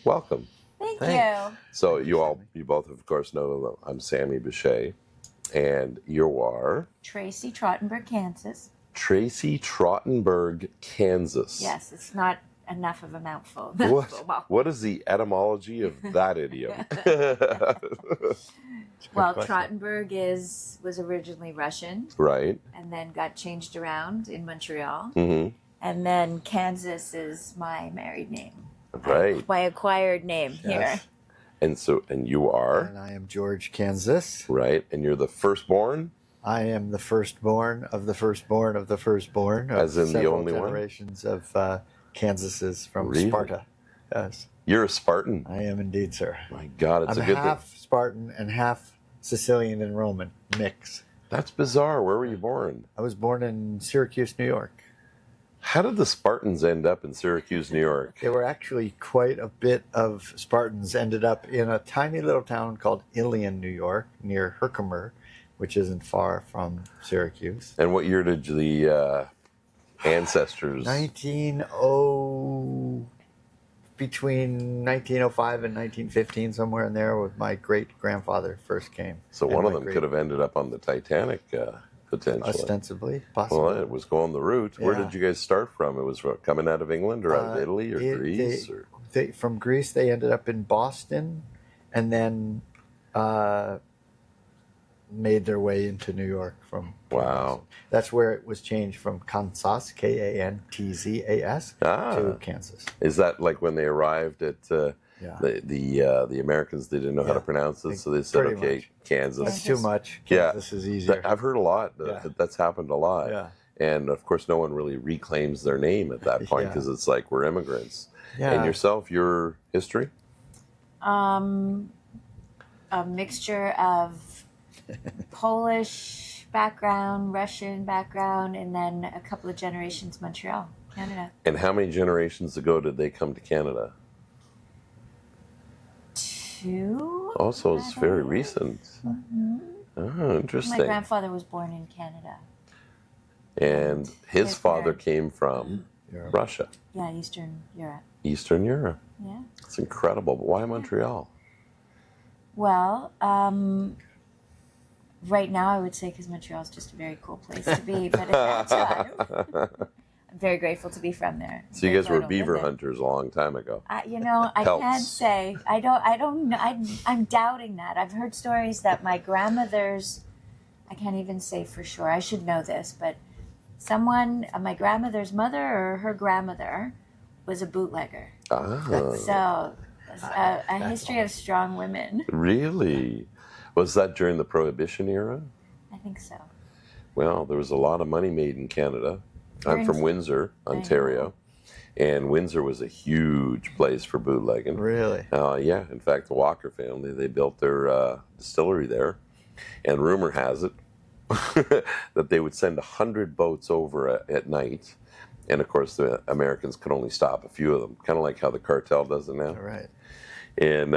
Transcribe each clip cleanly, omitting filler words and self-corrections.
Welcome. Thank Thanks. you. So Thank you, you both, of course, know that I'm Sammy Boucher, and you are Tracey, Trottenberg, Kansas. Tracey, Trottenberg, Kansas. Yes, it's not enough of a mouthful. What is the etymology of that idiom? Well, question. Trottenberg was originally Russian Right. and then got changed around in Montreal. Mm-hmm. And then Kansas is my married name. Right. My acquired name here. Yes. And you are And I am George, Kansas. right, and you're the firstborn, I am the firstborn of the firstborn of the firstborn of As in the several only one? generations of Kansases from Really? Sparta. Yes, You're a Spartan. I am indeed, sir. My God, it's I'm a good half thing. Spartan and half Sicilian and Roman mix. That's bizarre. Where were you born? I was born in Syracuse, New York. How did the Spartans end up in Syracuse, New York? There were actually quite a bit of Spartans ended up in a tiny little town called Ilion, New York, near Herkimer, which isn't far from Syracuse. And what year did the ancestors? 1900, between 1905 and 1915, somewhere in there, with my great grandfather first came. So And one of my them great- could have ended up on the Titanic, potentially. ostensibly, possibly. Well, it was going the route. Where Yeah. did you guys start from? It was coming out of England or out of Italy or Greece? From Greece, they ended up in Boston, and then made their way into New York from. Wow. That's where it was changed from Kansas, Kantzas, to Kansas. Is that like when they arrived at Yeah. the Americans didn't know how to Yeah. pronounce it, so they said, Pretty okay, much. Kansas. That's too much. Yeah. Kansas is easier. I've heard a lot. Yeah. That's happened a lot. Yeah. And of course, no one really reclaims their name at that point Yeah. because it's like we're immigrants. Yeah. And yourself, your history? A mixture of Polish background, Russian background, and then a couple of generations Montreal, Canada. And how many generations ago did they come to Canada? 2. Also, it's very recent. Mm-hmm. Oh, My interesting. grandfather was born in Canada. And his His father parents. came from Europe. Russia, Yeah, Eastern Europe. Eastern Europe. Yeah. It's incredible. But why Montreal? Well, right now I would say because Montreal is just a very cool place to be. But at that time, I'm very grateful to be from there. So you guys Grateful I were don't beaver live there. hunters a long time ago. I Pelts. can't say. I don't know. I'm doubting that. I've heard stories that my grandmother's, I can't even say for sure. I should know this, but someone, my grandmother's mother or her grandmother was a bootlegger. Ah, So a history of strong women. really? Was that during the Prohibition era? I think so. Well, there was a lot of money made in Canada. I'm During- from Windsor, Ontario, and Windsor was a huge place for bootlegging. Really? Yeah, in fact, the Walker family, they built their distillery there, and rumor has it that they would send 100 boats over at night, and of course the Americans could only stop a few of them, kind of like how the cartel does it now. All right. And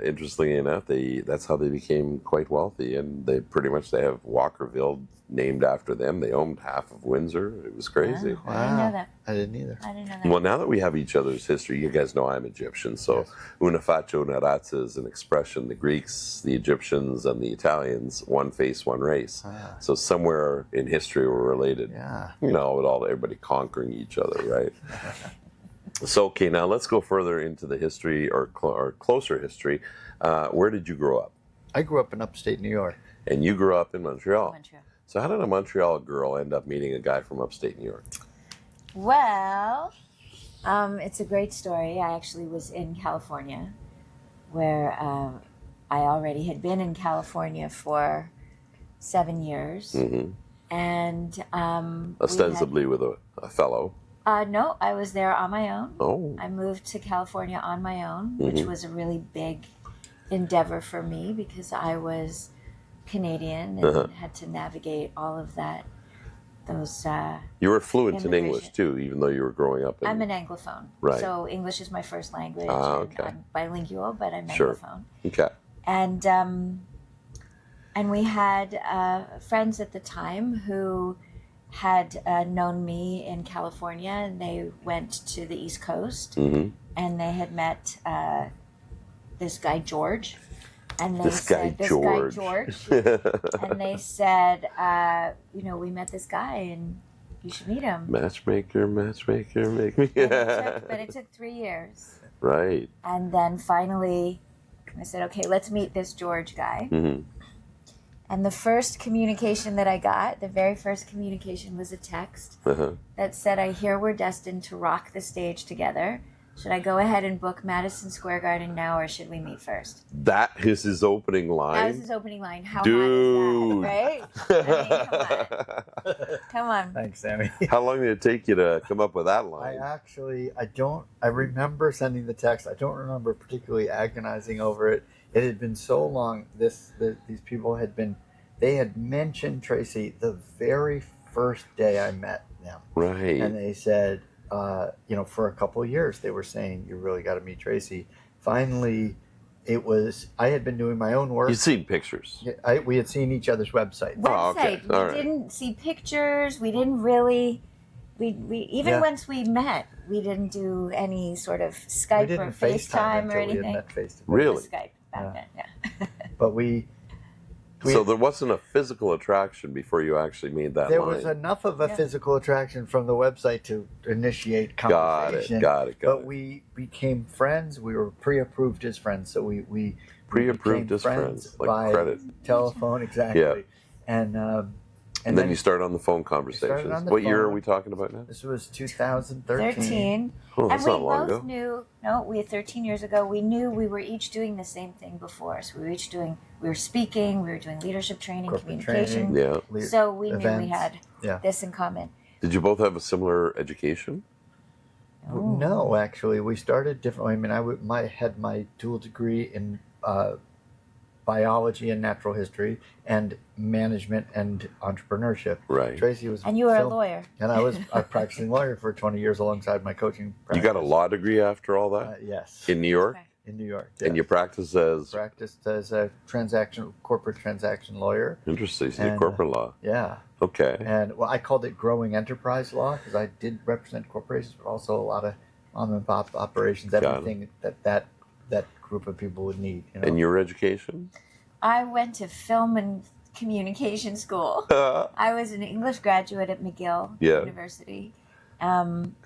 interestingly enough, that's how they became quite wealthy, and they have Walkerville named after them. They owned half of Windsor. It was crazy. Wow. I didn't know that. I didn't either. I didn't know that. Well, now that we have each other's history, you guys know I'm Egyptian, so Yes. una faccia, una razza is an expression. The Greeks, the Egyptians, and the Italians, one face, one race. Ah. So somewhere in history we're related. Yeah. You know, with everybody conquering each other, right? So, okay, now let's go further into the history or closer history. Where did you grow up? I grew up in upstate New York. And you grew up in Montreal. Montreal. So how did a Montreal girl end up meeting a guy from upstate New York? Well, it's a great story. I actually was in California, where I already had been in California for 7 years, Hmm. and Ostensibly with a fellow. no, I was there on my own. Oh. I moved to California on my own, which was a really big endeavor for me because I was Canadian and had to navigate all of that. You were fluent in English Immigration. too, even though you were growing up in... I'm an Anglophone, Right. so English is my first language. Ah, and okay. I'm bilingual, but I'm Sure. Anglophone. Okay. And we had friends at the time who had known me in California, and they went to the East Coast, Mm-hmm. and they had met this guy George, and they This guy said, George. and they said, you know, we met this guy, and you should meet him. Matchmaker, matchmaker, make me. But it took 3 years, Right. and then finally, I said, okay, let's meet this George guy. Mm-hmm. And the first communication that I got, the very first communication, was a text Uh-huh. that said, I hear we're destined to rock the stage together. Should I go ahead and book Madison Square Garden now, or should we meet first? That is his opening line. That was his opening line. How Dude. hot is that, right? I mean, come on. Thanks, Sammy. How long did it take you to come up with that line? I remember sending the text. I don't remember particularly agonizing over it. It had been so long. These people they had mentioned Tracey the very first day I met them. Right. And they said, for a couple of years, they were saying, you really got to meet Tracey. Finally, I had been doing my own work. You've seen pictures. We had seen each other's websites. Oh, okay. We All right. didn't see pictures. We didn't really. We even once we met, we didn't do any sort of Skype or FaceTime or anything. We had met face-to-face. Really? It was Skype back then, yeah. But we So there wasn't a physical attraction before you actually made that there line. was enough of a physical attraction from the website to initiate Got conversation. it. Got it. But we became friends. We were pre-approved as friends, so we Pre-approved became as friends, like by credit. telephone, exactly. Yeah. And then you started on the phone conversations. on the What year are phone. we talking about now? This was 2013. 13. Oh, And that's we not long both ago. knew, we 13 years ago, we knew we were each doing the same thing before. So we were speaking, we were doing leadership training, Corporate communication. training. Yeah. So we knew we Events. had Yeah. this in common. Did you both have a similar education? Oh. No, actually, we started differently. I mean, I had my dual degree in biology and natural history, and management and entrepreneurship. Right. Tracey was, And you were a lawyer. and I was a practicing lawyer for 20 years alongside my coaching practice. You got a law degree after all that? Yes, In New York? Okay. in New York. And you practiced as... practiced as a corporate transaction lawyer. Interesting. So you did And, corporate law. Yeah, Okay. and I called it growing enterprise law because I did represent corporations, but also a lot of mom and pop operations, Got it. everything that group of people would need. And your education? I went to film and communication school. I was an English graduate at McGill Yeah. University.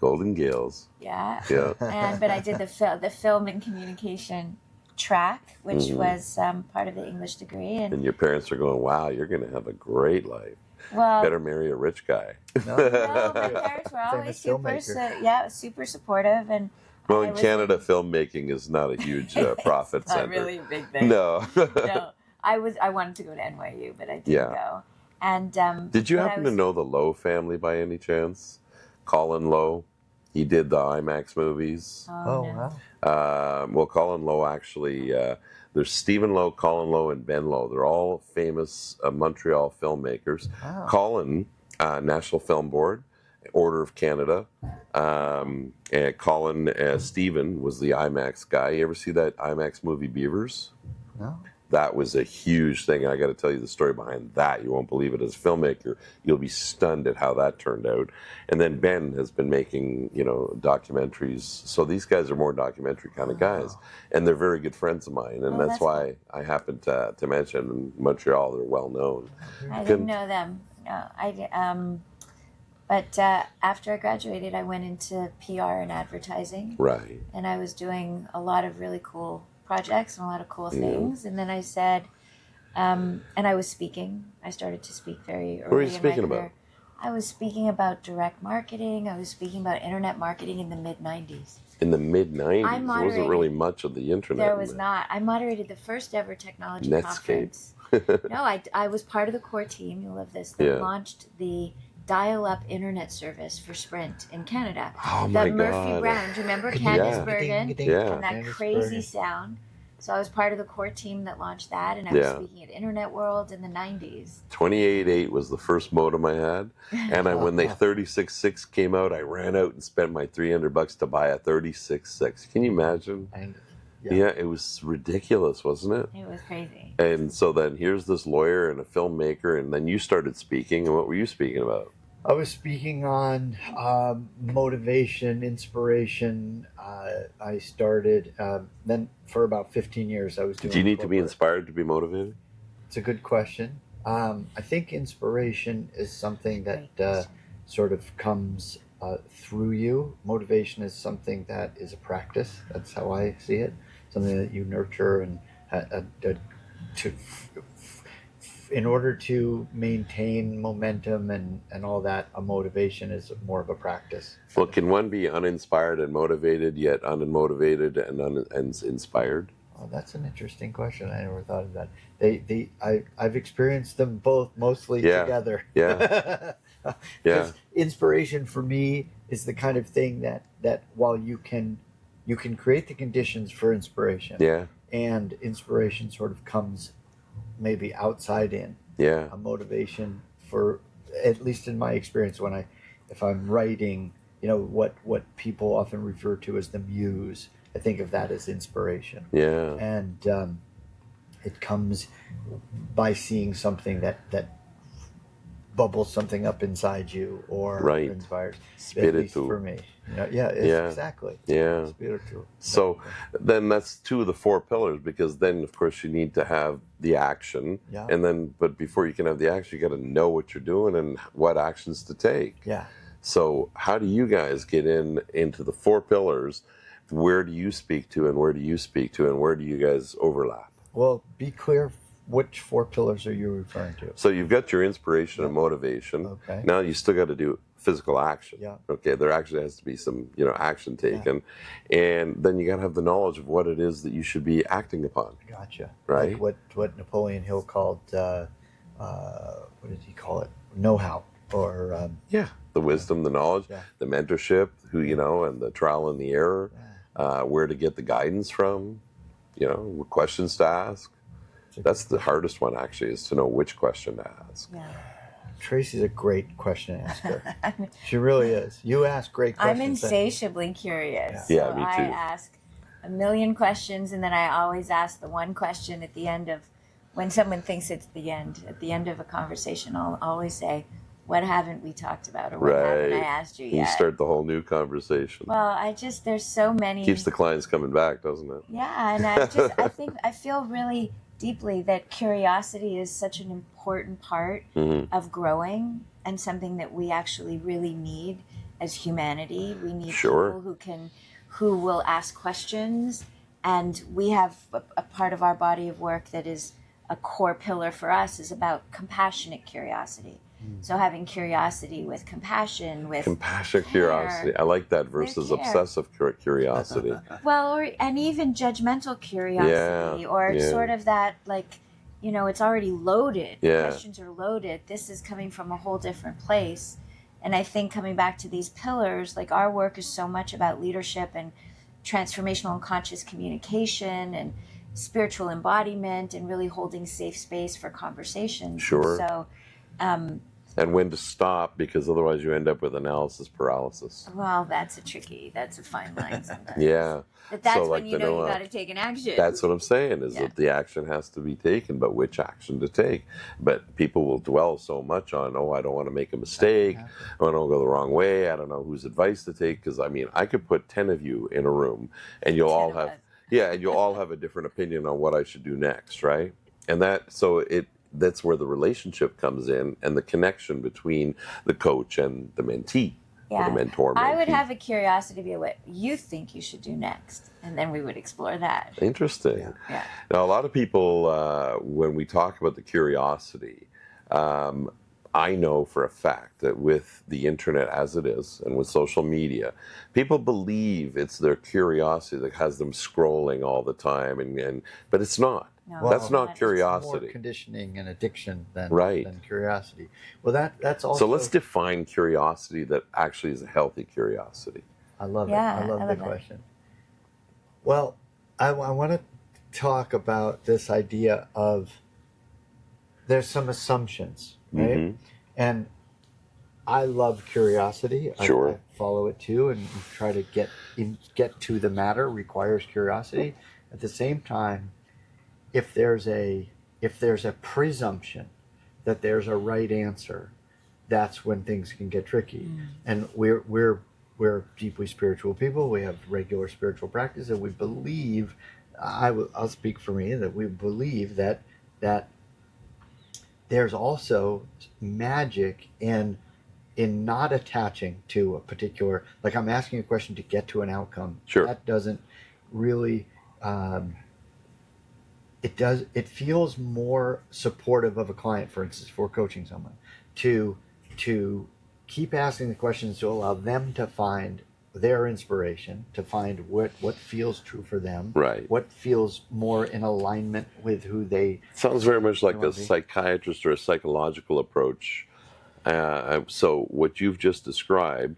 Golden Gales. Yeah. Yeah. But I did the film and communication track, which was part of the English degree. And your parents are going, wow, you're going to have a great life. Well, Better marry a rich guy. no, my parents were always Famous super supportive, and Well, I in was Canada, filmmaking is not a huge profit it's not center. really a big thing. No. No, I wanted to go to NYU, but I didn't Yeah. go. And Did you but I happen to was- know the Lowe family by any chance? Colin Lowe. He did the IMAX movies. Oh, no. wow. Well, Colin Lowe actually, there's Stephen Lowe, Colin Lowe, and Ben Lowe. They're all famous Montreal filmmakers. Wow. Colin, National Film Board, Order of Canada. And Colin, Stephen was the IMAX guy. You ever see that IMAX movie Beavers? No. That was a huge thing. I got to tell you the story behind that. You won't believe it. As a filmmaker, you'll be stunned at how that turned out. And then Ben has been making, documentaries. So these guys are more documentary kind of guys, and they're very good friends of mine. And Oh, that's that's why I happened to mention in Montreal they're well known. I didn't know them. No, But after I graduated, I went into PR and advertising, Right. and I was doing a lot of really cool projects and a lot of cool things. And then I said, and I was speaking. I started to speak very early What were you in my speaking career. about? I was speaking about direct marketing. I was speaking about internet marketing in the mid-90s. In the mid '90s, I there wasn't moderated- really much of the internet. There in was there. not. I moderated the first ever technology Netscape. conference. No, I was part of the core team, you'll love this, that Yeah. launched the dial-up internet service for Sprint in Canada. Oh my The Murphy God. Brown, do you remember Candice Yeah. Bergen? Yeah. And that Candice crazy Bergen. sound. So I was part of the core team that launched that, and I was Yeah. speaking at Internet World in the 90s. 28.8 was the first modem I had, and when they 36.6 came out, I ran out and spent my $300 to buy a 36.6. Can you imagine? And, Yeah, it was ridiculous, wasn't it? It was crazy. And so then here's this lawyer and a filmmaker, and then you started speaking. And what were you speaking about? I was speaking on motivation, inspiration. I started then for about 15 years. I was doing. Do you need to be corporate. inspired to be motivated? It's a good question. I think inspiration is something Great that sort of comes through you. Motivation is something that is a practice. That's how I see it. Something that you nurture and to in order to maintain momentum and all that. A motivation is more of a practice. Well, can one be uninspired and motivated, yet unmotivated and inspired? Oh, that's an interesting question. I never thought of that. I've experienced them both mostly Yeah. together. Yeah. Yeah. Because inspiration for me is the kind of thing that while you can create the conditions for inspiration, Yeah. and inspiration sort of comes maybe outside in. Yeah. A motivation for, at least in my experience, if I'm writing, what people often refer to as the muse. I think of that as inspiration. Yeah. And it comes by seeing something that bubbles something up inside you or Right. inspires. At Spiritu. least for me. Exactly. Yeah. Spiritu. So then that's two of the four pillars, because then of course you need to have the action, Yeah. and then but before you can have the action, you got to know what you're doing and what actions to take. Yeah. So how do you guys get into the four pillars? Where do you speak to, and where do you speak to, and where do you guys overlap? Well, be clear. Which four pillars are you referring to? So you've got your inspiration and motivation. Okay. Now you still got to do physical action. Yeah. Okay. There actually has to be some, action taken, and then you got to have the knowledge of what it is that you should be acting upon. Gotcha. Right. Like what Napoleon Hill called, what did he call it? Know-how, or Yeah. The wisdom, the knowledge, Yeah. the mentorship, and the trial and the error, where to get the guidance from, what questions to ask. That's the hardest one, actually, is to know which question to ask. Yeah. Tracey's a great question asker. She really is. You ask great I'm questions. insatiably curious. Yeah, So me I too. ask a million questions, and then I always ask the one question at the end of, when someone thinks it's the end, at the end of a conversation, I'll always say, what haven't we talked about, or what haven't I Right. asked you You yet? start the whole new conversation. Well, there's so many. Keeps the clients coming back, doesn't it? Yeah, and I feel really deeply that curiosity is such an important part Mm-hmm. of growing, and something that we actually really need as humanity. We need Sure. people who will ask questions, and we have a part of our body of work that is a core pillar for us is about compassionate curiosity. So having curiosity with compassion, with Compassionate care. Curiosity. I like that versus care. obsessive curiosity. Well, and even judgmental curiosity, Yeah, or yeah. sort of that, like, it's already loaded. The Yeah. questions are loaded. This is coming from a whole different place. And I think coming back to these pillars, like our work is so much about leadership and transformational and conscious communication and spiritual embodiment, and really holding safe space for conversations. Sure. So, And when to stop, because otherwise you end up with analysis paralysis. well, that's a fine line sometimes. Yeah. But that's So, when like you the know you Noah- got to take an action. That's what I'm saying, is Yeah. that the action has to be taken, but which action to take. But people will dwell so much on, I don't want to make a mistake. I don't go the wrong way. I don't know whose advice to take. Because, I could put 10 of you in a room, and you'll all 10 of have, us. and you'll all have a different opinion on what I should do next, right? And that's where the relationship comes in, and the connection between the coach and the mentee, or the mentor. I would mentee. have a curiosity to be what you think you should do next, and then we would explore that. Interesting. Yeah. Now, a lot of people, when we talk about the curiosity, I know for a fact that with the internet as it is, and with social media, people believe it's their curiosity that has them scrolling all the time, but it's not. No, That's it's not It's curiosity. More conditioning and addiction than Right. than curiosity. Well, that's also. So let's define curiosity that actually is a healthy curiosity. I love Yeah, it. I love I the love that. question. Well, I want to talk about this idea of there's some assumptions, right? Mhm. And I love curiosity. Sure. I follow it too, and try to get to the matter requires curiosity. At the same time, if there's a presumption that there's a right answer, that's when things can get tricky. And we're deeply spiritual people. We have regular spiritual practice, and we believe. I'll speak for me that we believe that there's also magic in not attaching to a particular, like I'm asking a question to get to an outcome. Sure. That doesn't really it feels more supportive of a client, for instance, for coaching someone, to keep asking the questions to allow them to find their inspiration, to find what feels true for them, Right. what feels more in alignment with who they Sounds very much like wanna a be. psychiatrist or a psychological approach. So what you've just described,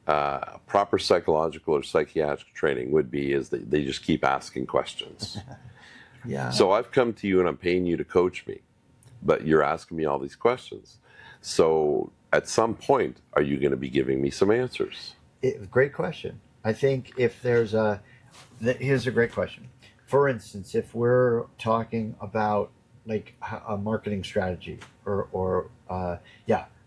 proper psychological or psychiatric training would be is that they just keep asking questions. Yeah. So I've come to you and I'm paying you to coach me, but you're asking me all these questions. So at some point, are you going to be giving me some answers? Great question. I think if there's here's a great question. For instance, if we're talking about like a marketing strategy or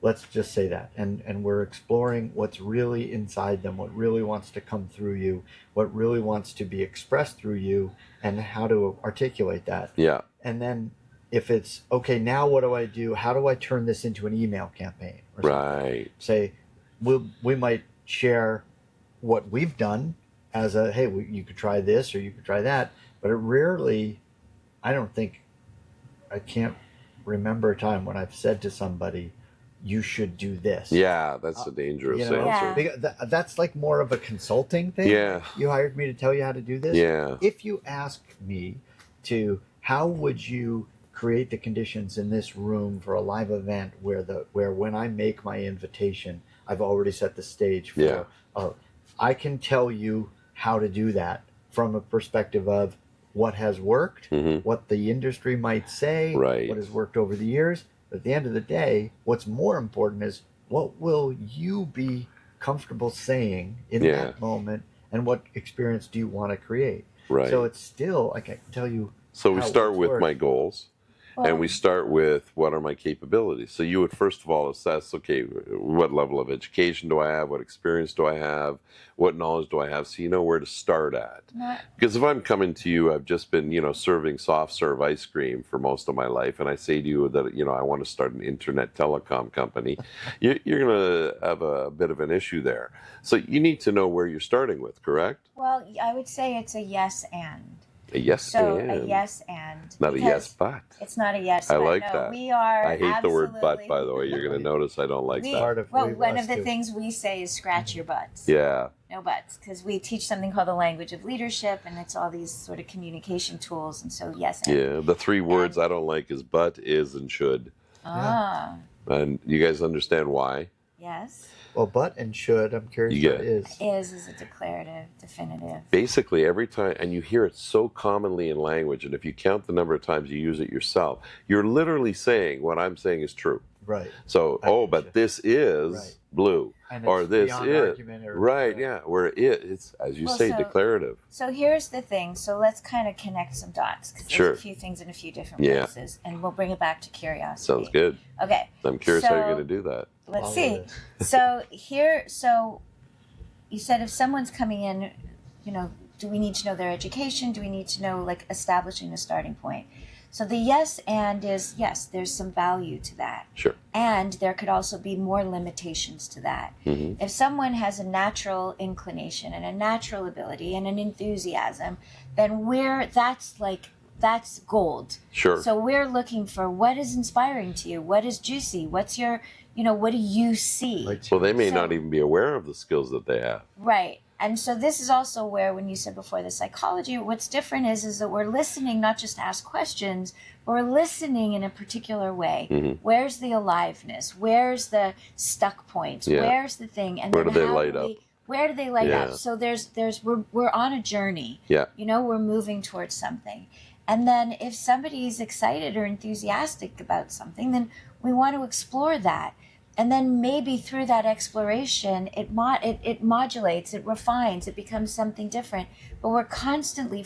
let's just say that, and we're exploring what's really inside them, what really wants to come through you, what really wants to be expressed through you, and how to articulate that. Yeah. And then if it's okay, now what do I do? How do I turn this into an email campaign? Or something? Right. Say, we might share what we've done as a, hey, you could try this or you could try that, but it rarely, I can't remember a time when I've said to somebody, you should do this. Yeah, that's a dangerous You know, answer. because that's like more of a consulting thing. Yeah. You hired me to tell you how to do this. Yeah. If you ask me how would you create the conditions in this room for a live event where when I make my invitation, I've already set the stage for, Yeah. I can tell you how to do that from a perspective of what has worked, what the industry might say, Right. what has worked over the years. But at the end of the day, what's more important is what will you be comfortable saying in Yeah. that moment, and what experience do you want to create? Right. So it's still, I can tell you. So we how start it's with worked. my goals, and we start with what are my capabilities. So you would first of all assess, okay, what level of education do I have? What experience do I have? What knowledge do I have? So you know where to start at. Because if I'm coming to you, I've just been, serving soft serve ice cream for most of my life, and I say to you that, I want to start an internet telecom company, you're going to have a bit of an issue there. So you need to know where you're starting with, correct? Well, I would say it's a yes and. A yes So and. a yes and. Not a because yes but. It's not a yes I but. like No, that. we are I hate the word but, absolutely- by the way. You're going to notice I don't like We- that. Part of Well, we- one us of the too. things we say is scratch your butts. Yeah. No buts, because we teach something called the language of leadership, and it's all these sort of communication tools. And so yes and. Yeah. The three words I don't like is but, is, and should. Ah, And you guys understand why? yes. Well, but and should, I'm curious You what get it is. Is a declarative, definitive. Basically, every time, and you hear it so commonly in language, and if you count the number of times you use it yourself, you're literally saying what I'm saying is true. Right. So, I getcha. but this is Right. blue. And Or it's this beyond is. argument or- Right, yeah. Where it's, as you Well, say, so- declarative. So here's the thing. So let's kind of connect some dots, because there's Sure. a few things in a few different Yeah. places, and we'll bring it back to curiosity. Sounds good. Okay. I'm curious how you're So- going to do that. Let's Follow see. this. So you said if someone's coming in, do we need to know their education? Do we need to know, like, establishing a starting point? So the yes and is, yes, there's some value to that. Sure. And there could also be more limitations to that. Mhm. If someone has a natural inclination and a natural ability and an enthusiasm, then that's gold. Sure. So we're looking for what is inspiring to you, what is juicy, what's your, what do you see? Like, Well, they may So- not even be aware of the skills that they have. Right. And so this is also where, when you said before the psychology, what's different is that we're listening not just to ask questions, but we're listening in a particular way. Mhm. Where's the aliveness? Where's the stuck points? Yeah. Where's the thing? And Where then do they how light up? Where do they light Yeah. up? So we're on a journey. Yeah. We're moving towards something. And then if somebody's excited or enthusiastic about something, then we want to explore that. And then maybe through that exploration, it modulates, it refines, it becomes something different. But we're constantly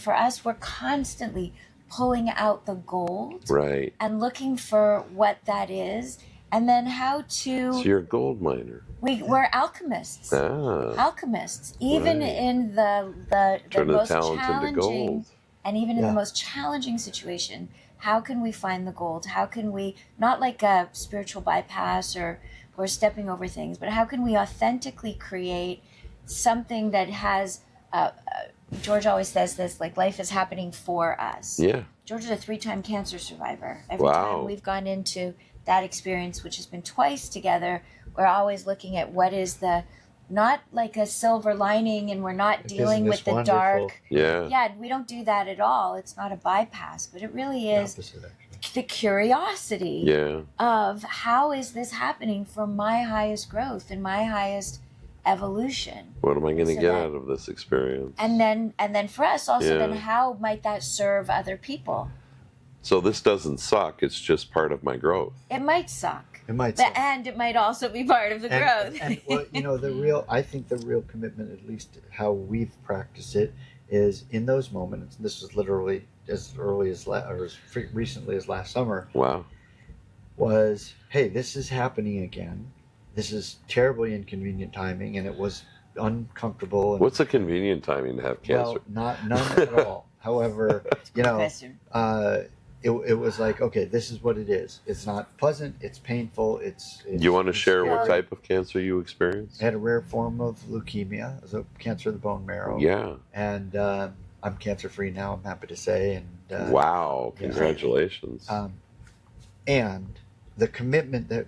pulling out the gold Right. and looking for what that is. and then how So to. you're a gold miner. We're alchemists. Ah, Alchemists, even right. in the Turn the most talent into challenging, gold. and even in the Yeah. most challenging situation, how can we find the gold? How can we, not like a spiritual bypass or stepping over things, but how can we authentically create something that has, George always says this, like life is happening for us. Yeah. George is a 3-time cancer survivor. Every Wow. time we've gone into that experience, which has been twice together, we're always looking at what is the, not like a silver lining, and we're not dealing Isn't with this the wonderful? dark. Yeah. Yeah, we don't do that at all. It's not a bypass, but it really is Opposite, actually. the curiosity Yeah. of how is this happening for my highest growth and my highest evolution. What am I going to So get that- out of this experience? And then for us also, then Yeah. how might that serve other people? So this doesn't suck. It's just part of my growth. It might suck. It might But, suck. and it might also be part of the growth. And well, you know, I think the real commitment, at least how we've practiced it, is in those moments. This was literally as early as recently as last summer. Wow. Was, hey, this is happening again. This is terribly inconvenient timing, and it was uncomfortable. And, What's a convenient timing to have cancer? well, none at all. However, you know, Question. it was like, okay, this is what it is. It's not pleasant. It's painful. You want to share what scary. type of cancer you experienced? I had a rare form of leukemia. It was a cancer of the bone marrow. Yeah. And I'm cancer free now. I'm happy to say. And Wow. yeah. Congratulations. And the commitment that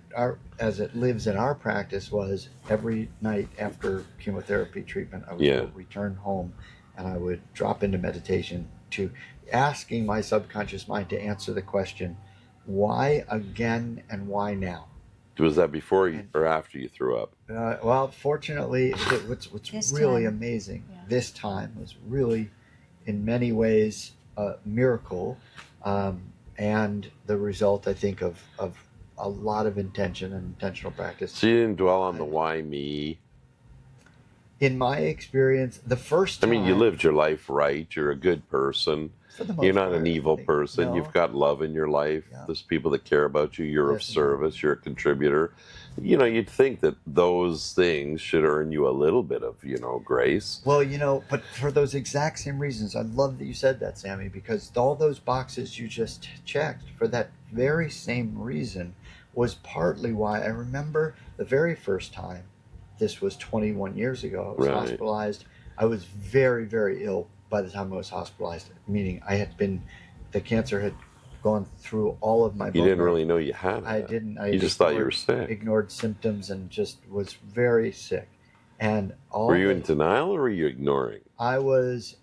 as it lives in our practice was every night after chemotherapy treatment, I would Yeah. return home and I would drop into meditation to asking my subconscious mind to answer the question, why again and why now? Was that before you, or after you threw up? Well, fortunately, what's This really time. amazing Yeah. this time was really, in many ways, a miracle, and the result, I think, of a lot of intention and intentional practice. So you didn't dwell on the why me. In my experience, the first I time, mean, you lived your life right. You're a good person. for the most You're not part, an I evil think. person. No. You've got love in your life. Yeah. There's people that care about you. You're of Yes, service. You're a contributor. You know, you'd think that those things should earn you a little bit of, grace. Well, but for those exact same reasons, I love that you said that, Sammy, because all those boxes you just checked for that very same reason was partly why I remember the very first time. This was 21 years ago. I was Right. hospitalized. I was very, very ill by the time I was hospitalized, meaning the cancer had gone through all of my You bone didn't marrow. really know you had it. I didn't. I You just thought you were sick. ignored symptoms and just was very sick. And Were you in denial or were you ignoring? I was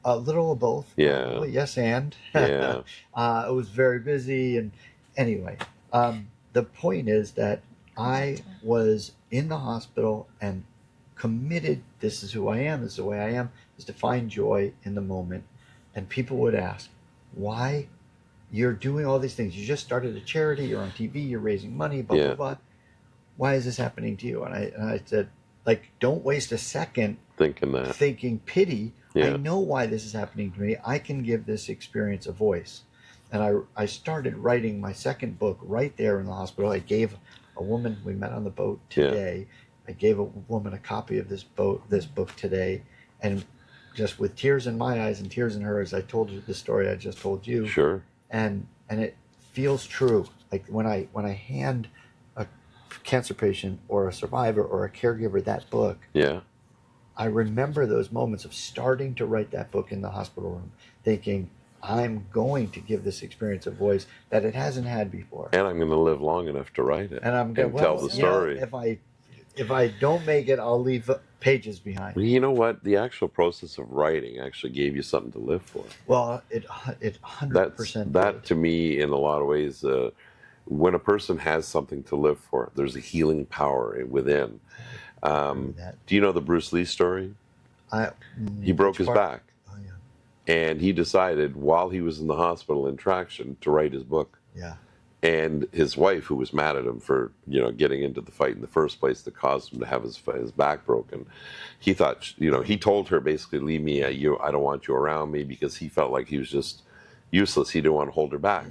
a little of both. Yeah. Probably. Yes, and. Yeah. I was very busy. And anyway, the point is that I was in the hospital and committed. This is who I am. This is the way I am. Is to find joy in the moment. And people would ask, why? You're doing all these things. You just started a charity. You're on TV. You're raising money. Blah Yeah. blah blah. Why is this happening to you? And I said, don't waste a second Thinking that. thinking pity. Yeah. I know why this is happening to me. I can give this experience a voice. And I started writing my second book right there in the hospital. I gave a woman, we met on the boat today. I gave a woman a copy of this book today, and just with tears in my eyes and tears in hers, I told her the story I just told you. Sure. And it feels true. Like when I hand a cancer patient or a survivor or a caregiver that book, Yeah. I remember those moments of starting to write that book in the hospital room, thinking, I'm going to give this experience a voice that it hasn't had before. And I'm going to live long enough to write it. And I'm going to tell the story. If I don't make it, I'll leave pages behind. Well, you know what? The actual process of writing actually gave you something to live for. Well, it 100% That did. to me, in a lot of ways, when a person has something to live for, there's a healing power within. That. Do you know the Bruce Lee story? He broke his Which part? back, Oh, yeah. and he decided while he was in the hospital in traction to write his book. Yeah. And his wife, who was mad at him for getting into the fight in the first place that caused him to have his back broken, he thought he told her basically, leave me, I don't want you around me, because he felt like he was just useless. He didn't want to hold her back.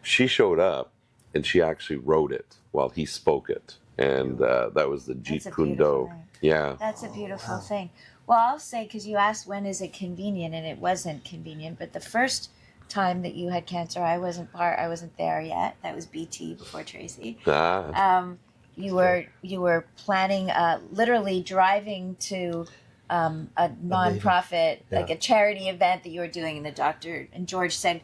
She showed up and she actually wrote it while he spoke it, and that was the Jeet That's a Kune beautiful Do. thing. Yeah. That's a beautiful thing. Well, I'll say, because you asked when is it convenient, and it wasn't convenient. But the first time that you had cancer, I wasn't there yet. That was BT before Tracey. You were planning, literally driving to a nonprofit, like a charity event that you were doing, and the doctor said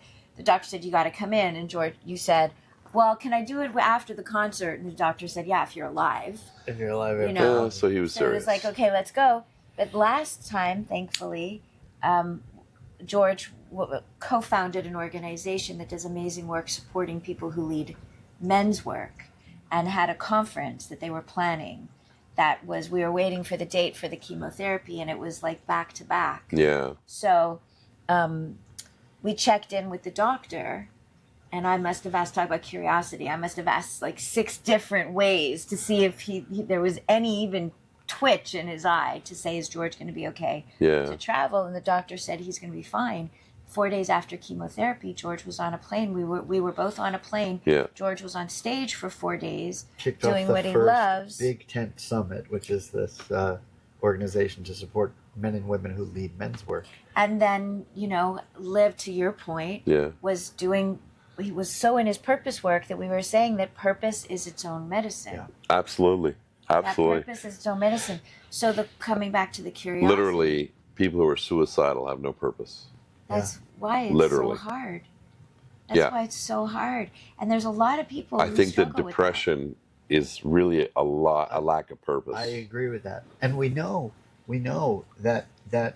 you got to come in, and George, you said, well, can I do it after the concert? And the doctor said, yeah, if you're alive. If you're alive, you know. So he was So serious. it was like, okay, let's go. But last time, thankfully, George co-founded an organization that does amazing work supporting people who lead men's work, and had a conference that they were planning. That was, we were waiting for the date for the chemotherapy, and it was like back to back. Yeah. So we checked in with the doctor, and I must have asked, talk about curiosity, I must have asked like 6 different ways to see if there was any even twitch in his eye to say, is George going to be okay to travel? And the doctor said he's going to be fine. 4 days after chemotherapy, George was on a plane. We were both on a plane. Yeah. George was on stage for 4 days, Kicked doing off the what he first loves. Big Tent Summit, which is this organization to support men and women who lead men's work. And then, lived, to your point, he was so in his purpose work that we were saying that purpose is its own medicine. Yeah. Absolutely. That purpose is its own medicine. So coming back to the curiosity. Literally, people who are suicidal have no purpose. That's why it's so hard. That's why it's so hard. And there's a lot of people who I think that struggle with depression is really a lack of purpose. I agree with that. And we know that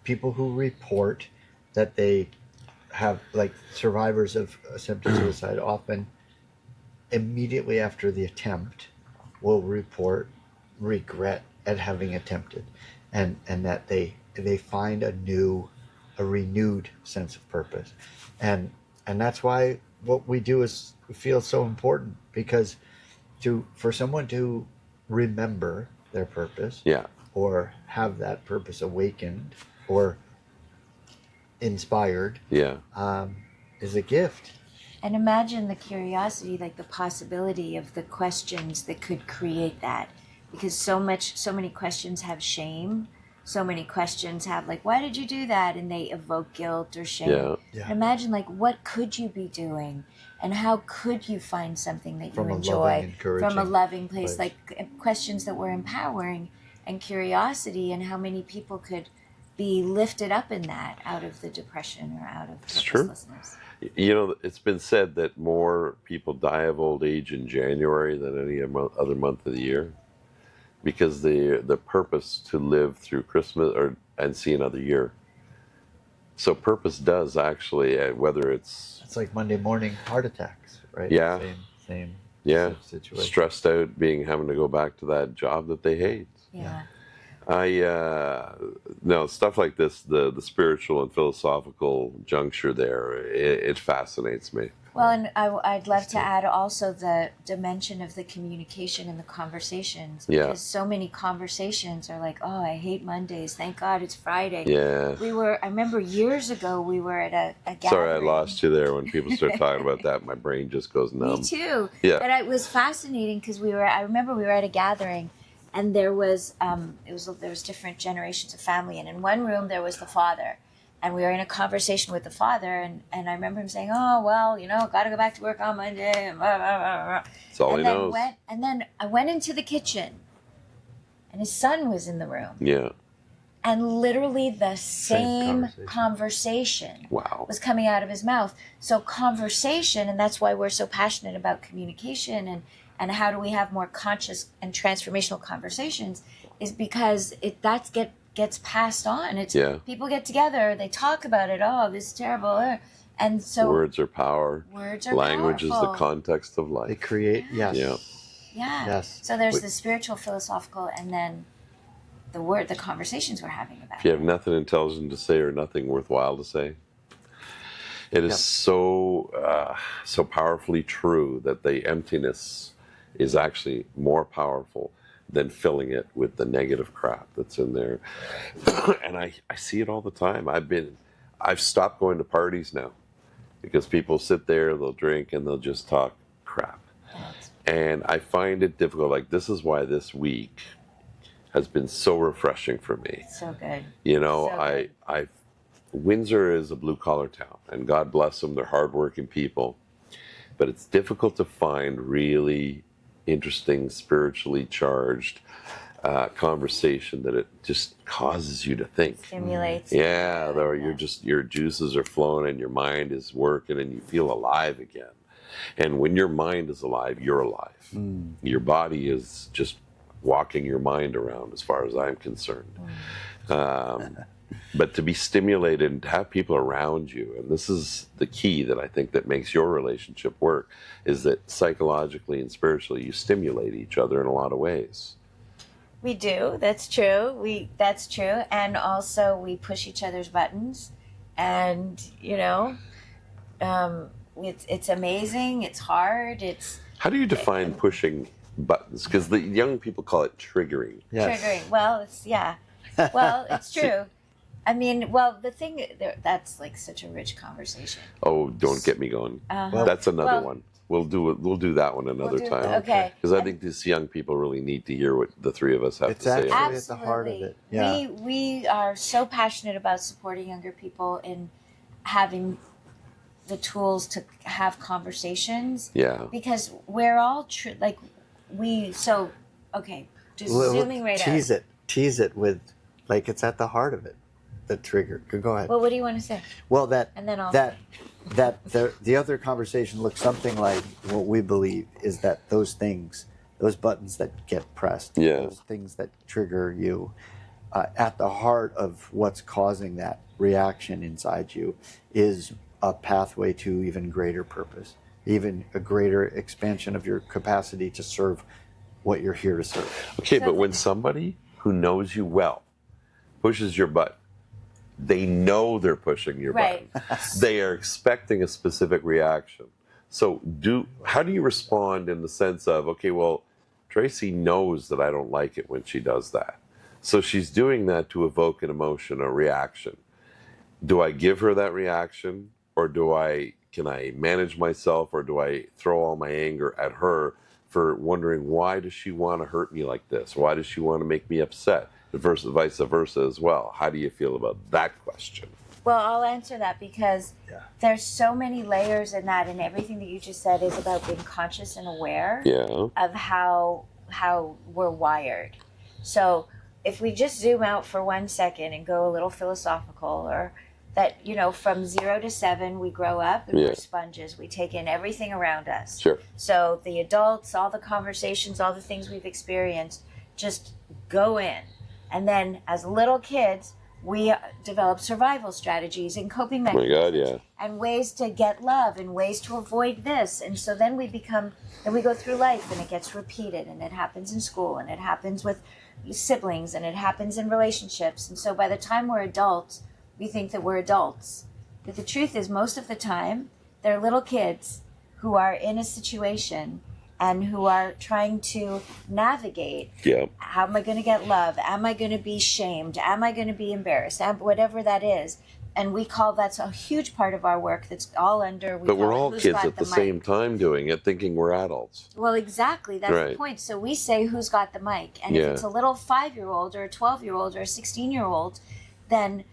people who report that they have, like survivors of attempted suicide, often immediately after the attempt will report regret at having attempted, and that they find a renewed sense of purpose, and that's why what we do is feel so important, because for someone to remember their purpose, or have that purpose awakened or inspired, is a gift. And imagine the curiosity, like the possibility of the questions that could create that, because so many questions have shame. So many questions have like, why did you do that? And they evoke guilt or shame. And imagine, like, what could you be doing? And how could you find something that you enjoy from a loving place? Like questions that were empowering, and curiosity, and how many people could be lifted up in that, out of the depression or out of purposelessness. It's been said that more people die of old age in January than any other month of the year, because the purpose to live through Christmas and see another year. So purpose does actually, whether it's like Monday morning heart attacks, right? Yeah. Same situation. Stressed out, having to go back to that job that they hate. Yeah. Stuff like this, the spiritual and philosophical juncture there, it fascinates me. Well, and I'd love to add also the dimension of the communication and the conversations, because so many conversations are like, oh, I hate Mondays. Thank God it's Friday. Yeah. I remember years ago we were at a gathering. Sorry, I lost you there. When people start talking about that, my brain just goes numb. Me too. Yeah. But it was fascinating, because I remember we were at a gathering, and there was different generations of family, and in one room there was the father. And we were in a conversation with the father, and I remember him saying, oh, well, got to go back to work on Monday. And blah, blah, blah, blah. That's all he knows. And then I went into the kitchen, and his son was in the room. Yeah. And literally the same conversation was coming out of his mouth. So conversation, and that's why we're so passionate about communication and how do we have more conscious and transformational conversations, is because gets passed on. People get together, they talk about it. Oh, this is terrible. And so words are power. Language is the context of life. They create. Yes. So there's the spiritual, philosophical, and then the conversations we're having about. If you have nothing intelligent to say or nothing worthwhile to say, it is so powerfully true that the emptiness is actually more powerful than filling it with the negative crap that's in there. And I see it all the time. I've stopped going to parties now, because people sit there, they'll drink, and they'll just talk crap. That's And I find it difficult. Like, this is why this week has been so refreshing for me. so good. You know, So good. Windsor is a blue collar town, and God bless them, they're hardworking people. But it's difficult to find really interesting, spiritually charged conversation that it just causes you to think. Stimulates. Yeah, though Yeah. your juices are flowing and your mind is working and you feel alive again. And when your mind is alive, you're alive. Your body is just walking your mind around, as far as I'm concerned. But to be stimulated and to have people around you, and this is the key that I think that makes your relationship work, is that psychologically and spiritually you stimulate each other in a lot of ways. We do. That's true. That's true. And also we push each other's buttons, and it's amazing. It's hard. It's How do you define pushing buttons? Because the young people call it triggering. Yes. triggering. Well, it's true. I mean, the thing that's like such a rich conversation. Oh, don't get me going. Uh-huh. That's another Well- one. We'll do that one another do- time. okay. Because I think these young people really need to hear what the three of us have It's to say. actually at the heart of it. Yeah. We are so passionate about supporting younger people in having the tools to have conversations, Yeah. because we're all just zooming right out. Tease it with, like, it's at the heart of it. The trigger. Go ahead. Well, what do you want to say? Well, that And then I'll the other conversation looks something like what we believe is that those things, those buttons that get pressed, Yeah. those things that trigger you, at the heart of what's causing that reaction inside you is a pathway to even greater purpose, even a greater expansion of your capacity to serve what you're here to serve. Okay, So but when somebody who knows you well pushes your button, they know they're pushing your Right. button. They are expecting a specific reaction. So how do you respond in the sense of, okay, well, Tracey knows that I don't like it when she does that. So she's doing that to evoke an emotion, a reaction. Do I give her that reaction, or can I manage myself, or do I throw all my anger at her for wondering, why does she want to hurt me like this? Why does she want to make me upset? Vice versa as well. How do you feel about that question? Well, I'll answer that because Yeah. there's so many layers in that, and everything that you just said is about being conscious and aware Yeah. of how we're wired. So if we just zoom out for 1 second and go a little philosophical, or that, from 0 to 7 we grow up and Yeah. we're sponges. We take in everything around us. Sure. So the adults, all the conversations, all the things we've experienced, just go in. And then as little kids, we develop survival strategies and coping Oh my mechanisms God, yeah. and ways to get love and ways to avoid this. And so then we go through life, and it gets repeated, and it happens in school, and it happens with siblings, and it happens in relationships. And so by the time we're adults, we think that we're adults. But the truth is, most of the time, they're little kids who are in a situation and who are trying to navigate. Yeah. How am I going to get love? Am I going to be shamed? Am I going to be embarrassed? Whatever that is. And that's a huge part of our work that's all under. But we're all Who's kids Got at the Mic. same time doing it, thinking we're adults. Well, exactly. That's the Right. point. So we say, who's got the mic? And Yeah. if it's a little 5-year-old or a 12-year-old or a 16-year-old, then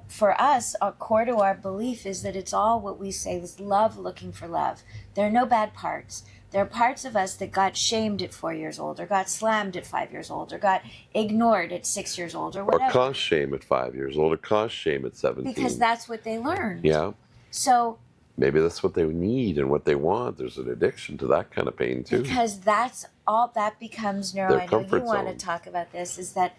for us, our core to our belief is that it's all what we say is love looking for love. There are no bad parts. There are parts of us that got shamed at 4 years old, or got slammed at 5 years old, or got ignored at 6 years old, or Or whatever. cause shame at 5 years old, or cause shame at 17. Because that's what they learned. Yeah. So Maybe that's what they need and what they want. There's an addiction to that kind of pain too. because that's all that becomes neuro. Their I know you comfort want zone. to talk about this. Is that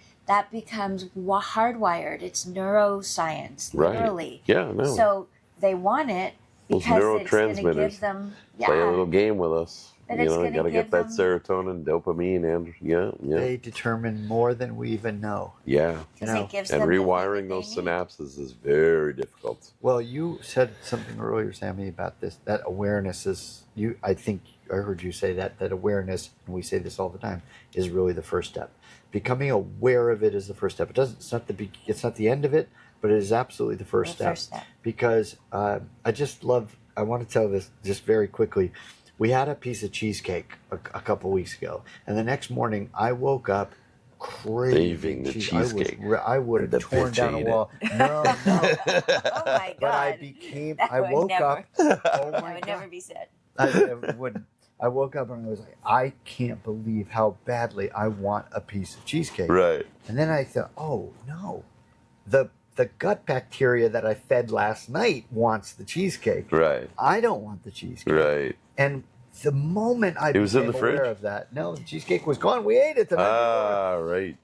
becomes hardwired? It's neuroscience, Right. literally. Yeah, no. So they want it Those because it's going to neurotransmitters give them. Play a little game with us. But You it's know, gonna got to give get that them- serotonin, dopamine, and yeah. They determine more than we even know. Yeah. Because No. it gives And them the thing rewiring that those they need. synapses is very difficult. Well, you said something earlier, Sammy, about this. That awareness is I think I heard you say that awareness, and we say this all the time, is really the first step. Becoming aware of it is the first step. It's not the end of it, but it is absolutely the first The step. first step. Because I want to tell this just very quickly. we had a piece of cheesecake a couple weeks ago, and the next morning I woke up craving the cheese. cheesecake. I would have The torn bitch down a ate wall. No, no. Oh my But I God. became. That I would woke never- up. Oh That my would God. never be said. I wouldn't. I woke up and I was like, I can't believe how badly I want a piece of cheesecake. Right. And then I thought, oh no, the gut bacteria that I fed last night wants the cheesecake. Right. I don't want the cheesecake. Right. And the moment I It was in became the aware fridge? of that, no, the cheesecake was gone. We ate it the night before. Right.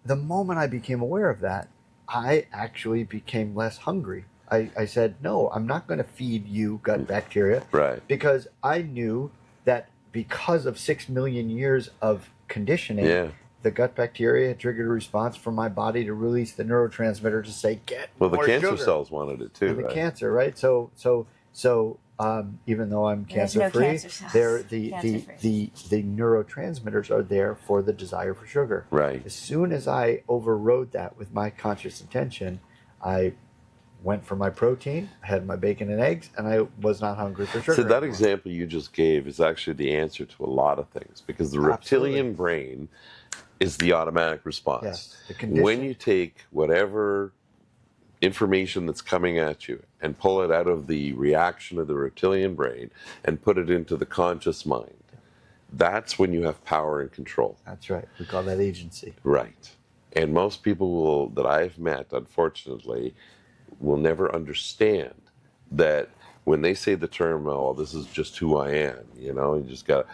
The moment I became aware of that, I actually became less hungry. I said, no, I'm not going to feed you gut bacteria. Right. Because I knew that because of 6 million years of conditioning, Yeah. the gut bacteria had triggered a response from my body to release the neurotransmitter to say, get Well, the more cancer sugar. cells wanted it too. And the right? cancer, right? So even though I'm There's no cancer-free, cancer cells. the Cancer-free. neurotransmitters are there for the desire for sugar. Right. As soon as I overrode that with my conscious intention, I went for my protein, I had my bacon and eggs, and I was not hungry for sugar. So that anymore. example you just gave is actually the answer to a lot of things, because the reptilian brain is the automatic response. Yes, the condition. When you take whatever information that's coming at you and pull it out of the reaction of the reptilian brain and put it into the conscious mind, that's when you have power and control. That's right. We call that agency. Right. And most people that I've met, unfortunately, will never understand that when they say the term, oh, this is just who I am, you just got,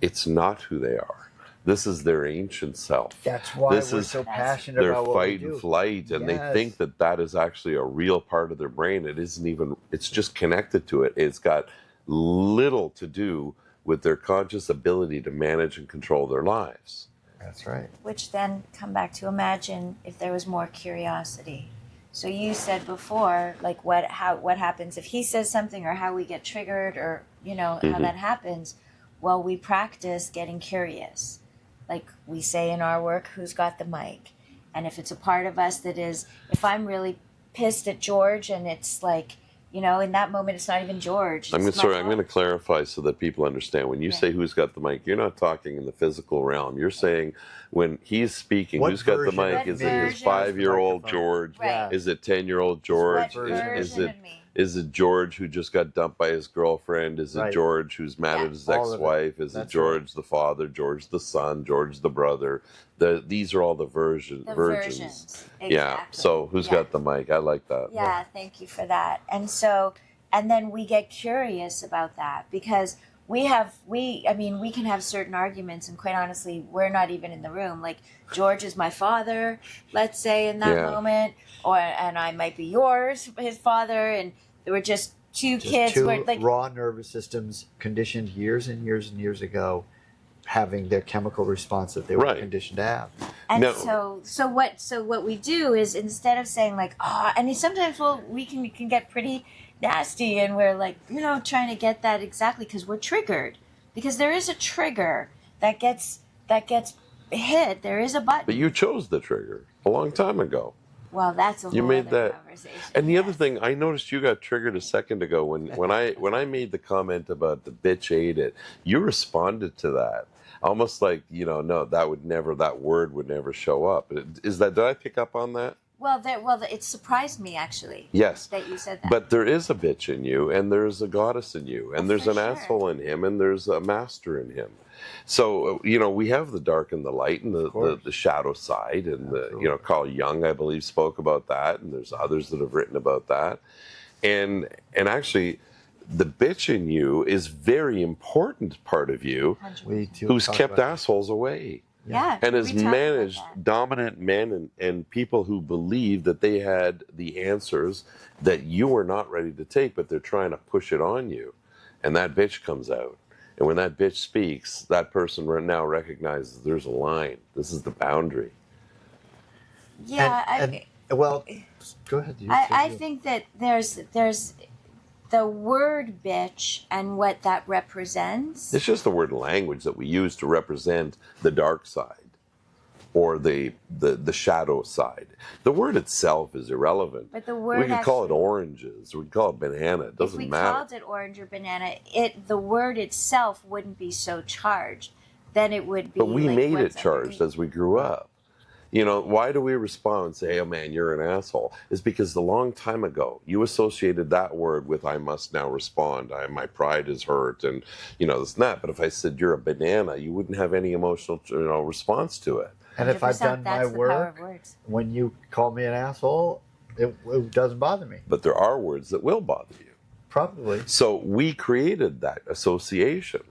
it's not who they are. This is their ancient self. That's why This we're is so passionate their about what we fight do. and flight, and they think that that is actually a real part of their brain. It isn't even, it's just connected to it. It's got little to do with their conscious ability to manage and control their lives. That's right. Which then come back to imagine if there was more curiosity. So you said before, like what happens if he says something, or how we get triggered, or how that happens. Well, we practice getting curious. Like we say in our work, who's got the mic? And if it's a part of us that is, if I'm really pissed at George, and it's like, in that moment, it's not even George. I'm going to clarify so that people understand. When you say who's got the mic, you're not talking in the physical realm. You're saying when he's speaking, What who's got the version mic? of Is it his me? 5-year-old George? Right. Is it 10-year-old George? What Is version it of me? is it George who just got dumped by his girlfriend? Is it Right. George who's mad at his All of it. ex-wife? Is it That's George the father, George the son, George the brother? These are all the versions. Exactly. Yeah. So who's got the mic? I like that. Yeah, thank you for that. And then we get curious about that, because we can have certain arguments, and quite honestly, we're not even in the room. Like George is my father, let's say in that moment, and I might be his father, and we're just two kids. Two We're like raw nervous systems conditioned years and years and years ago, having their chemical response that they were conditioned to have. And so what we do is, instead of saying like, and sometimes we can get pretty nasty, and we're like, trying to get that exactly, because we're triggered, because there is a trigger that gets hit. There is a button. But you chose the trigger a long time ago. Well, that's a whole other conversation. And the other thing, I noticed you got triggered a second ago when I made the comment about the bitch ate it. You responded to that almost like, no, that word would never show up. Did I pick up on that? Well, it surprised me, actually. Yes. That you said that. But there is a bitch in you, and there's a goddess in you, and there's an asshole in him, and there's a master in him. So, we have the dark and the light, and the shadow side, and Carl Jung, I believe, spoke about that, and there's others that have written about that. And actually, the bitch in you is very important part of you, who's kept assholes away. Yeah. And has managed dominant men and people who believe that they had the answers that you were not ready to take, but they're trying to push it on you. And that bitch comes out. And when that bitch speaks, that person right now recognizes there's a line. This is the boundary. Yeah. Well, go ahead. I think that there's the word bitch and what that represents. It's just the word language that we use to represent the dark side. or the shadow side. The word itself is irrelevant. But the word we could call it actually- oranges. We could call it banana. It doesn't if we matter. called it orange or banana, the word itself wouldn't be so charged. Then it would be. But we like made it what's charged underneath. as we grew up. You know, why do we respond and say, oh man, you're an asshole? It's because a long time ago, you associated that word with, I must now respond. My pride is hurt and, you know, this and that. But if I said you're a banana, you wouldn't have any emotional, response to it. And if I've 100%, done my that's the power work, of words. when you call me an asshole, it doesn't bother me. But there are words that will bother you. Probably. So we created that association.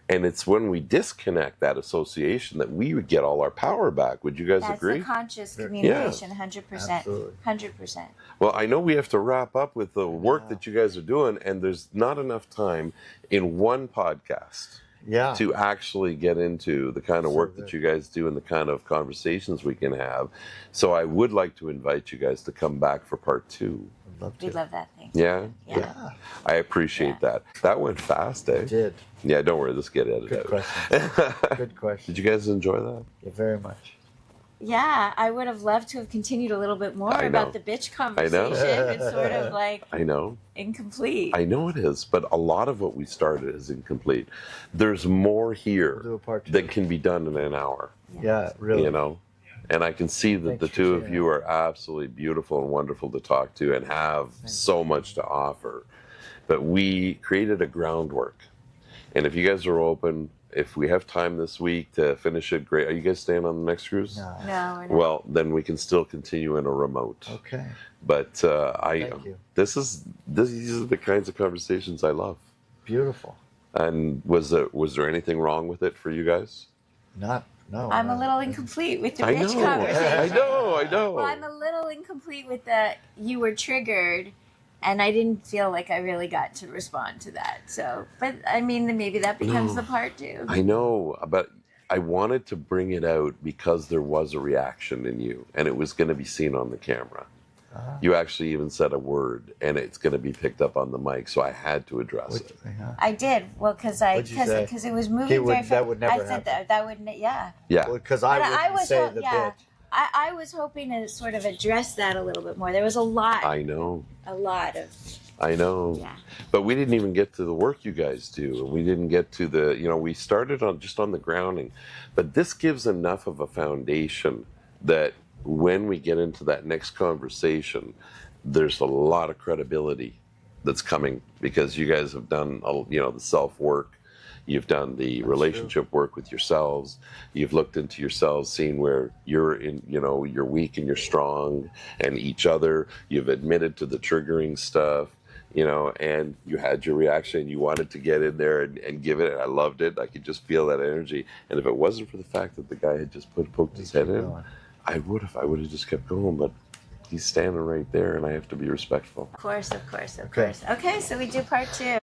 And it's when we disconnect that association that we would get all our power back. Would you guys That's agree? the conscious communication, 100%. Absolutely. 100%. Well, I know we have to wrap up with the work Yeah. that you guys are doing, and there's not enough time in one podcast Yeah. to actually get into the kind of So work good. that you guys do and the kind of conversations we can have. So I would like to invite you guys to come back for part 2. I'd love to. We love that thing. Yeah? Yeah. Yeah. I appreciate that. That went fast, eh? I did. Yeah, don't worry, this get edited Good out. question. Good question. Did you guys enjoy that? Yeah, very much. Yeah, I would have loved to have continued a little bit more I know. about the bitch conversation. It's sort of like I know. incomplete. I know it is, but a lot of what we started is incomplete. There's more We'll here do a part 2. that can be done in an hour, Yeah, really. you know? And I can see that Thanks the for two of sharing you are absolutely beautiful and wonderful to talk to and have so much to offer. But we created a groundwork. And if you guys are open, if we have time this week to finish it, great. Are you guys staying on the next cruise? No. No, we're not. Well, then we can still continue in a remote. Okay. But Thank you. these are the kinds of conversations I love. Beautiful. And was there anything wrong with it for you guys? No. I'm a little incomplete with the I bitch know. conversation. I know. Well, I'm a little incomplete with the you were triggered, and I didn't feel like I really got to respond to that. So, but I mean, maybe that becomes No. the part 2. I know, but I wanted to bring it out because there was a reaction in you, and it was going to be seen on the camera. Ah. You actually even said a word, and it's going to be picked up on the mic, so I had to address it. I did. Well, because What'd you say? it was moving very fast. that would never I said happen. that would yeah. Yeah, Because I But wouldn't was say ho- the yeah. bitch. I was hoping to sort of address that a little bit more. There was a lot I know. of yeah. But we didn't even get to the work you guys do, and we didn't get to we started on the grounding. But this gives enough of a foundation that when we get into that next conversation, there's a lot of credibility that's coming because you guys have done, the self work. You've done the relationship work with yourselves. You've looked into yourselves, seen where you're you're weak and you're strong, and each other. You've admitted to the triggering stuff, and you had your reaction. You wanted to get in there and give it. And I loved it. I could just feel that energy. And if it wasn't for the fact that the guy had just poked his head in, I would have just kept going. But he's standing right there, and I have to be respectful. Of course. Okay. Okay, so we do part 2.